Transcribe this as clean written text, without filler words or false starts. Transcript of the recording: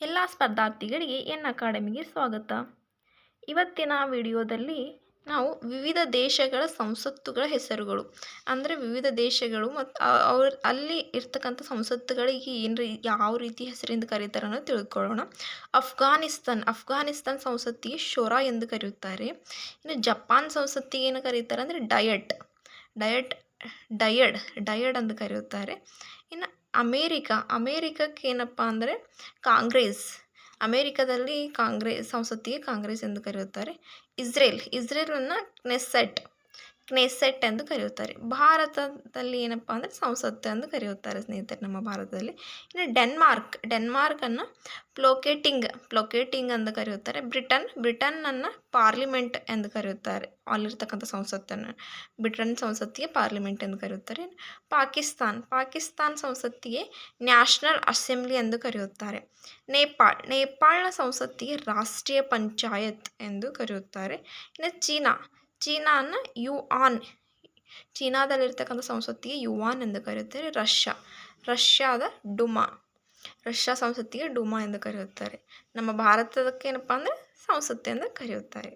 ಎಲ್ಲ ಸ್ಪರ್ಧಾರ್ಥಿಗಳಿಗೆ ಎನ್ ಅಕಾಡೆಮಿಗೆ ಸ್ವಾಗತ. ಇವತ್ತಿನ ವಿಡಿಯೋದಲ್ಲಿ ನಾವು ವಿವಿಧ ದೇಶಗಳ ಸಂಸತ್ತುಗಳ ಹೆಸರುಗಳು ಅಂದರೆ ವಿವಿಧ ದೇಶಗಳು ಮತ್ತು ಅವ್ರ ಅಲ್ಲಿ ಇರ್ತಕ್ಕಂಥ ಸಂಸತ್ತುಗಳಿಗೆ ಯಾವ ರೀತಿ ಹೆಸರಿಂದ ಕರೀತಾರೆ ಅನ್ನೋದು ತಿಳ್ಕೊಳ್ಳೋಣ. ಅಫ್ಘಾನಿಸ್ತಾನ್ ಸಂಸತ್ತಿಗೆ ಶೋರಾ ಎಂದು ಕರೆಯುತ್ತಾರೆ. ಇನ್ನು ಜಪಾನ್ ಸಂಸತ್ತಿಗೆ ಏನು ಕರೀತಾರೆ ಅಂದರೆ ಡಯಡ್ ಎಂದು ಕರೆಯುತ್ತಾರೆ. ಇನ್ನು ಅಮೇರಿಕಕ್ಕೆ ಏನಪ್ಪ ಅಂದರೆ ಅಮೇರಿಕಾದಲ್ಲಿ ಸಂಸತ್ತಿಗೆ ಕಾಂಗ್ರೆಸ್ ಎಂದು ಕರೆಯುತ್ತಾರೆ. ಇಸ್ರೇಲನ್ನು ಕ್ನೆಸೆಟ್ ಎಂದು ಕರೆಯುತ್ತಾರೆ. ಭಾರತದಲ್ಲಿ ಏನಪ್ಪ ಅಂದರೆ ಸಂಸತ್ತು ಎಂದು ಕರೆಯುತ್ತಾರೆ ಸ್ನೇಹಿತರೆ, ನಮ್ಮ ಭಾರತದಲ್ಲಿ. ಇನ್ನು ಡೆನ್ಮಾರ್ಕನ್ನು ಪ್ಲೊಕೇಟಿಂಗ್ ಎಂದು ಕರೆಯುತ್ತಾರೆ. ಬ್ರಿಟನ್ನನ್ನು ಪಾರ್ಲಿಮೆಂಟ್ ಎಂದು ಕರೆಯುತ್ತಾರೆ. ಅಲ್ಲಿರ್ತಕ್ಕಂಥ ಸಂಸತ್ತನ್ನು ಬ್ರಿಟನ್ ಸಂಸತ್ತಿಗೆ ಪಾರ್ಲಿಮೆಂಟ್ ಎಂದು ಕರೆಯುತ್ತಾರೆ. ಪಾಕಿಸ್ತಾನ್ ಸಂಸತ್ತಿಗೆ ನ್ಯಾಷನಲ್ ಅಸೆಂಬ್ಲಿ ಎಂದು ಕರೆಯುತ್ತಾರೆ. ನೇಪಾಳನ ಸಂಸತ್ತಿಗೆ ರಾಷ್ಟ್ರೀಯ ಪಂಚಾಯತ್ ಎಂದು ಕರೆಯುತ್ತಾರೆ. ಇನ್ನು ಚೀನಾನ ಚೀನಾದಲ್ಲಿರ್ತಕ್ಕಂಥ ಸಂಸತ್ತಿಗೆ ಯುವಾನ್ ಎಂದು ಕರೆಯುತ್ತಾರೆ. ರಷ್ಯಾ ಸಂಸತ್ತಿಗೆ ಡುಮಾ ಎಂದು ಕರೆಯುತ್ತಾರೆ. ನಮ್ಮ ಭಾರತದಕ್ಕೆ ಏನಪ್ಪ ಅಂದರೆ ಸಂಸತ್ತು ಎಂದು ಕರೆಯುತ್ತಾರೆ.